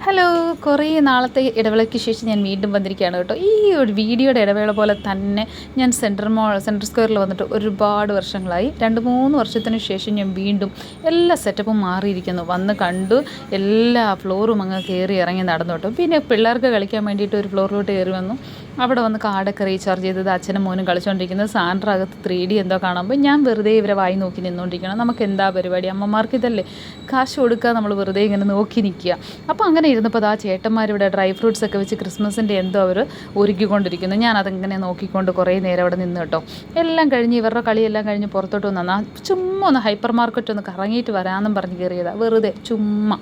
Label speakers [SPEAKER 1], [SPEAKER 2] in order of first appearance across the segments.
[SPEAKER 1] Hello, കുറേ നാളത്തെ ഇടവേളയ്ക്ക് ശേഷം ഞാൻ വീണ്ടും വന്നിരിക്കുകയാണ് കേട്ടോ. ഈ ഒരു വീഡിയോയുടെ ഇടവേള പോലെ തന്നെ ഞാൻ സെൻട്രൽ സ്ക്വയറിൽ വന്നിട്ട് ഒരുപാട് വർഷങ്ങളായി. 2-3 വർഷത്തിന് ശേഷം ഞാൻ വീണ്ടും എല്ലാ സെറ്റപ്പും മാറിയിരിക്കുന്നു. വന്ന് കണ്ടു, എല്ലാ ഫ്ലോറും അങ്ങ് കയറി ഇറങ്ങി നടന്നു കേട്ടോ. പിന്നെ പിള്ളേർക്ക് കളിക്കാൻ വേണ്ടിയിട്ട് ഒരു ഫ്ലോറിലോട്ട് കയറി വന്നു. അവിടെ വന്ന് കാർഡൊക്കെ റീചാർജ് ചെയ്തത് അച്ഛനും മോനും കളിച്ചുകൊണ്ടിരിക്കുന്നത്. സാൻഡ്ര അകത്ത് 3D എന്തോ കാണുമ്പോൾ ഞാൻ വെറുതെ ഇവരെ വായി നോക്കി നിന്നുകൊണ്ടിരിക്കണം. നമുക്ക് എന്താ പരിപാടി, അമ്മമാർക്ക് ഇതല്ലേ കാശ് കൊടുക്കുക, നമ്മൾ വെറുതെ ഇങ്ങനെ നോക്കി നിൽക്കുക. അപ്പോൾ അങ്ങനെ ഇരുന്നപ്പോൾ ആ ചേട്ടന്മാരിവിടെ ഡ്രൈ ഫ്രൂട്ട്സ് ഒക്കെ വെച്ച് ക്രിസ്മസിൻ്റെ എന്തോ അവർ ഒരുക്കിക്കൊണ്ടിരിക്കുന്നു. ഞാനതിങ്ങനെ നോക്കിക്കൊണ്ട് കുറേ നേരം അവിടെ നിന്ന് കേട്ടോ. എല്ലാം കഴിഞ്ഞ് ഇവരുടെ കളിയെല്ലാം കഴിഞ്ഞ് പുറത്തോട്ട് വന്നാൽ ചുമ്മാ ഒന്ന് ഹൈപ്പർ മാർക്കറ്റ് ഒന്ന് കറങ്ങിയിട്ട് വരാമെന്നും പറഞ്ഞ് കയറിയതാണ്. വെറുതെ ചുമ്മാ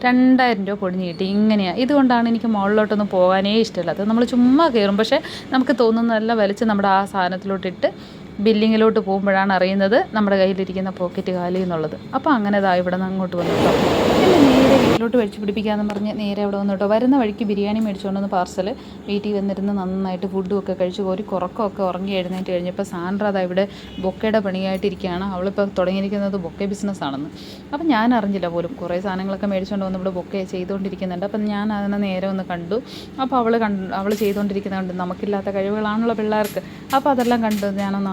[SPEAKER 1] 2000 രൂപ പൊടിഞ്ഞ് കിട്ടി. ഇങ്ങനെയാണ്. ഇതുകൊണ്ടാണ് എനിക്ക് മുകളിലോട്ടൊന്നും പോകാനേ ഇഷ്ടമില്ലാത്തത്. നമ്മൾ ചുമ്മാ കയറും, പക്ഷേ നമുക്ക് തോന്നുന്നതെല്ലാം വലിച്ച് നമ്മുടെ ആ സാധനത്തിലോട്ടിട്ട് ബില്ലിങ്ങിലോട്ട് പോകുമ്പോഴാണ് അറിയുന്നത് നമ്മുടെ കയ്യിലിരിക്കുന്ന പോക്കറ്റ് കാലി എന്നുള്ളത്. അപ്പോൾ അങ്ങനെ ഇവിടെ നിന്ന് അങ്ങോട്ട് വന്നു കേട്ടോ. പിന്നെ നേരെ വീട്ടിലോട്ട് വെച്ച് പിടിപ്പിക്കാമെന്ന് പറഞ്ഞ് നേരെ അവിടെ വന്നു കേട്ടോ. വരുന്ന വഴിക്ക് ബിരിയാണി മേടിച്ചുകൊണ്ടുവന്ന് പാർസൽ വീട്ടിൽ വന്നിരുന്ന് നന്നായിട്ട് ഫുഡും ഒക്കെ കഴിച്ച് ഒരു കുറക്കമൊക്കെ ഉറങ്ങി എഴുന്നേറ്റ് കഴിഞ്ഞപ്പോൾ സാൻഡ്ര ഇവിടെ ബൊക്കയുടെ പണിയായിട്ടിരിക്കുകയാണ്. അവളിപ്പോൾ തുടങ്ങിയിരിക്കുന്നത് ബൊക്കെ ബിസിനസ്സാണെന്ന്. അപ്പം ഞാൻ അറിഞ്ഞില്ല പോലും. കുറേ സാധനങ്ങളൊക്കെ മേടിച്ചുകൊണ്ട് വന്ന് ഇവിടെ ബൊക്കെ ചെയ്തുകൊണ്ടിരിക്കുന്നുണ്ട്. അപ്പം ഞാൻ അതിനെ നേരെ ഒന്ന് കണ്ടു. അപ്പോൾ അവൾ ചെയ്തുകൊണ്ടിരിക്കുന്നതുകൊണ്ട് നമുക്കില്ലാത്ത കഴിവുകളാണല്ലോ പിള്ളേർക്ക്. അപ്പോൾ അതെല്ലാം കണ്ട് ഞാനൊന്ന്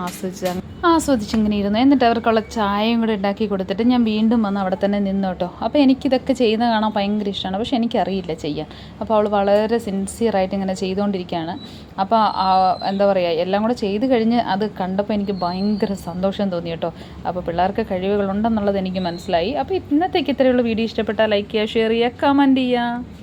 [SPEAKER 1] ആസ്വദിച്ചിങ്ങനെ ഇരുന്നു. എന്നിട്ട് അവർക്കുള്ള ചായയും കൂടെ ഉണ്ടാക്കി കൊടുത്തിട്ട് ഞാൻ വീണ്ടും വന്ന് അവിടെ തന്നെ നിന്നു കേട്ടോ. അപ്പോൾ എനിക്കിതൊക്കെ ചെയ്യുന്നത് കാണാൻ ഭയങ്കര ഇഷ്ടമാണ്, പക്ഷേ എനിക്കറിയില്ല ചെയ്യാൻ. അപ്പോൾ അവൾ വളരെ സിൻസിയറായിട്ട് ഇങ്ങനെ ചെയ്തുകൊണ്ടിരിക്കുകയാണ്. അപ്പോൾ എന്താ പറയുക, എല്ലാം കൂടെ ചെയ്ത് കഴിഞ്ഞ് അത് കണ്ടപ്പോൾ എനിക്ക് ഭയങ്കര സന്തോഷം തോന്നി കേട്ടോ. അപ്പോൾ പിള്ളേർക്ക് കഴിവുകളുണ്ടെന്നുള്ളത് എനിക്ക് മനസ്സിലായി. അപ്പോൾ ഇന്നത്തേക്ക് ഇത്രയുള്ള വീഡിയോ ഇഷ്ടപ്പെട്ടാൽ ലൈക്ക് ചെയ്യുക, ഷെയർ ചെയ്യുക, കമൻറ്റ് ചെയ്യുക.